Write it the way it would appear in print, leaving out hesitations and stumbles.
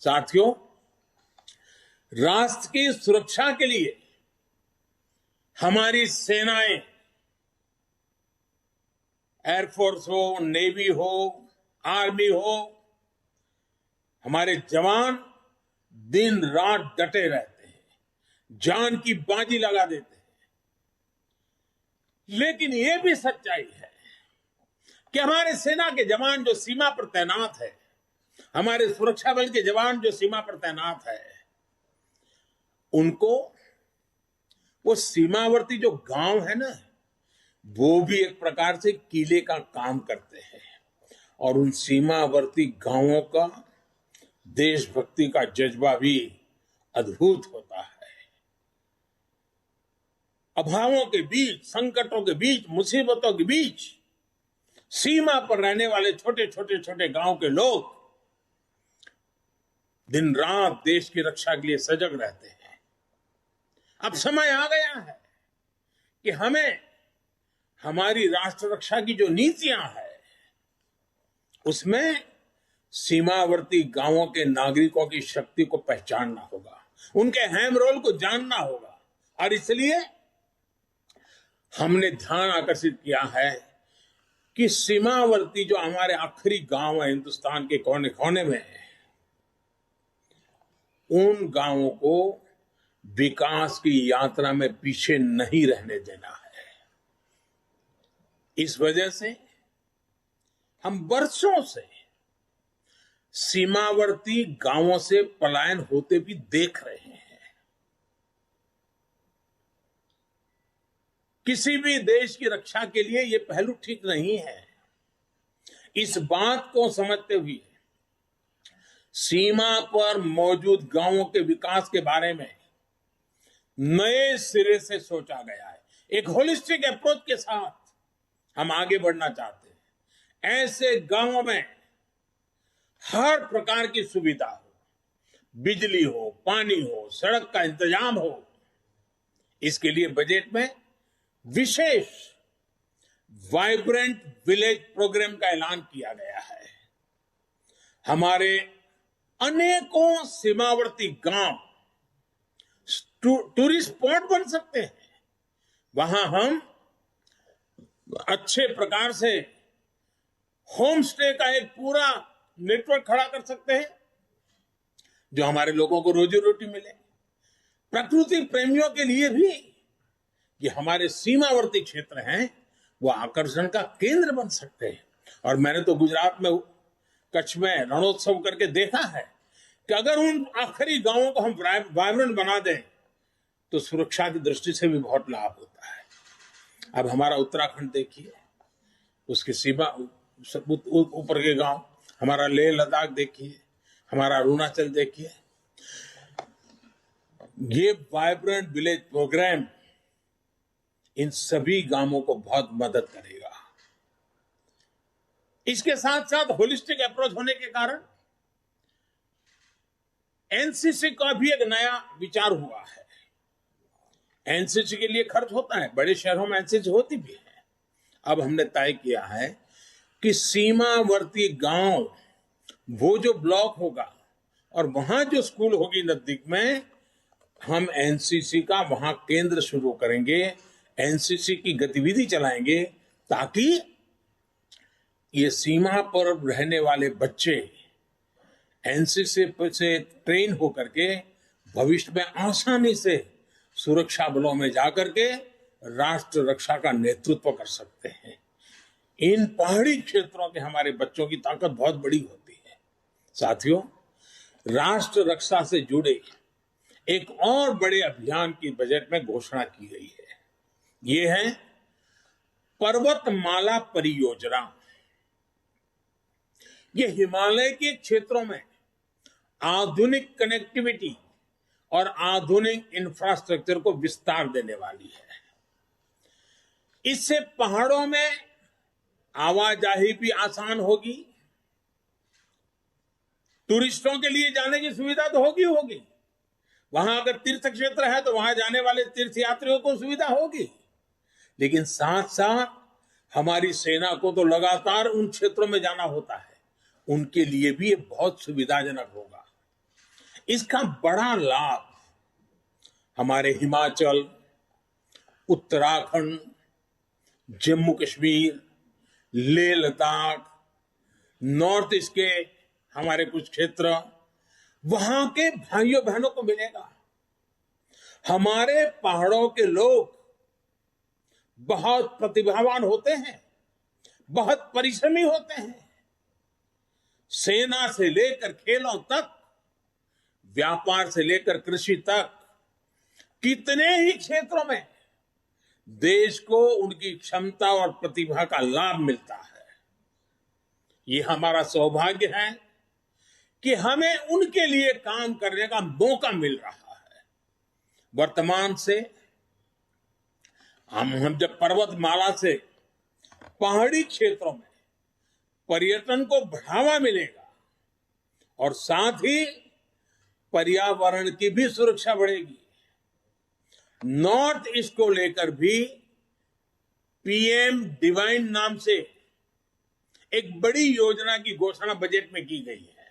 साथियों, राष्ट्र की सुरक्षा के लिए हमारी सेनाएं, एयरफोर्स हो, नेवी हो, आर्मी हो, हमारे जवान दिन रात डटे रहते हैं, जान की बाजी लगा देते हैं। लेकिन यह भी सच्चाई है कि हमारे सेना के जवान जो सीमा पर तैनात है, हमारे सुरक्षा बल के जवान जो सीमा पर तैनात है, उनको वो सीमावर्ती जो गांव है ना, वो भी एक प्रकार से किले का काम करते हैं। और उन सीमावर्ती गांवों का देशभक्ति का जज्बा भी अद्भुत होता है। अभावों के बीच, संकटों के बीच, मुसीबतों के बीच सीमा पर रहने वाले छोटे गांव के लोग दिन रात देश की रक्षा के लिए सजग रहते हैं। अब समय आ गया है कि हमें हमारी राष्ट्र रक्षा की जो नीतियां हैं, उसमें सीमावर्ती गांवों के नागरिकों की शक्ति को पहचानना होगा, उनके अहम रोल को जानना होगा। और इसलिए हमने ध्यान आकर्षित किया है कि सीमावर्ती जो हमारे आखिरी गांव है हिंदुस्तान के कोने कोने में, उन गांवों को विकास की यात्रा में पीछे नहीं रहने देना है। इस वजह से हम वर्षों से सीमावर्ती गांवों से पलायन होते भी देख रहे हैं। किसी भी देश की रक्षा के लिए यह पहलू ठीक नहीं है। इस बात को समझते हुए सीमा पर मौजूद गांवों के विकास के बारे में नए सिरे से सोचा गया है। एक होलिस्टिक अप्रोच के साथ हम आगे बढ़ना चाहते हैं। ऐसे गांवों में हर प्रकार की सुविधा हो, बिजली हो, पानी हो, सड़क का इंतजाम हो। इसके लिए बजट में विशेष वाइब्रेंट विलेज प्रोग्राम का ऐलान किया गया है। हमारे अनेकों सीमावर्ती गांव टूरिस्ट स्पॉट बन सकते हैं। वहां हम अच्छे प्रकार से होम स्टे का एक पूरा नेटवर्क खड़ा कर सकते हैं, जो हमारे लोगों को रोजी रोटी मिले। प्रकृति प्रेमियों के लिए भी ये हमारे सीमावर्ती क्षेत्र हैं, वो आकर्षण का केंद्र बन सकते हैं। और मैंने तो गुजरात में कच्छ में रणोत्सव करके देखा है कि अगर उन आखिरी गांवों को हम वाइब्रेंट बना दें तो सुरक्षा की दृष्टि से भी बहुत लाभ होता है। अब हमारा उत्तराखंड देखिए, उसकी सीमा ऊपर के गांव, हमारा लेह लद्दाख देखिए, हमारा अरुणाचल देखिए। ये वाइब्रेंट विलेज प्रोग्राम इन सभी गांवों को बहुत मदद करेगा। इसके साथ साथ होलिस्टिक अप्रोच होने के कारण एनसीसी का भी एक नया विचार हुआ है। एनसीसी के लिए खर्च होता है, बड़े शहरों में एनसीसी होती भी है। अब हमने तय किया है कि सीमावर्ती गांव, वो जो ब्लॉक होगा और वहां जो स्कूल होगी नजदीक में, हम एनसीसी का वहां केंद्र शुरू करेंगे, एनसीसी की गतिविधि चलाएंगे, ताकि ये सीमा पर रहने वाले बच्चे एनसीसी से ट्रेन होकर के भविष्य में आसानी से सुरक्षा बलों में जाकर के राष्ट्र रक्षा का नेतृत्व कर सकते हैं। इन पहाड़ी क्षेत्रों के हमारे बच्चों की ताकत बहुत बड़ी होती है। साथियों, राष्ट्र रक्षा से जुड़े एक और बड़े अभियान की बजट में घोषणा की गई है। ये है पर्वतमाला परियोजना। ये हिमालय के क्षेत्रों में आधुनिक कनेक्टिविटी और आधुनिक इंफ्रास्ट्रक्चर को विस्तार देने वाली है। इससे पहाड़ों में आवाजाही भी आसान होगी, टूरिस्टों के लिए जाने की सुविधा तो होगी। वहां अगर तीर्थ क्षेत्र है तो वहां जाने वाले तीर्थ यात्रियों को सुविधा होगी, लेकिन साथ साथ हमारी सेना को तो लगातार उन क्षेत्रों में जाना होता है, उनके लिए भी ये बहुत सुविधाजनक होगा। इसका बड़ा लाभ हमारे हिमाचल, उत्तराखंड, जम्मू कश्मीर, लेह लद्दाख, नॉर्थ ईस्ट के हमारे कुछ क्षेत्र, वहां के भाइयों बहनों को मिलेगा। हमारे पहाड़ों के लोग बहुत प्रतिभावान होते हैं, बहुत परिश्रमी होते हैं। सेना से लेकर खेलों तक, व्यापार से लेकर कृषि तक, कितने ही क्षेत्रों में देश को उनकी क्षमता और प्रतिभा का लाभ मिलता है। ये हमारा सौभाग्य है कि हमें उनके लिए काम करने का मौका मिल रहा है। वर्तमान से हम जब पर्वतमाला से पहाड़ी क्षेत्रों में पर्यटन को बढ़ावा मिलेगा और साथ ही पर्यावरण की भी सुरक्षा बढ़ेगी। नॉर्थ ईस्ट को लेकर भी पीएम डिवाइन नाम से एक बड़ी योजना की घोषणा बजट में की गई है।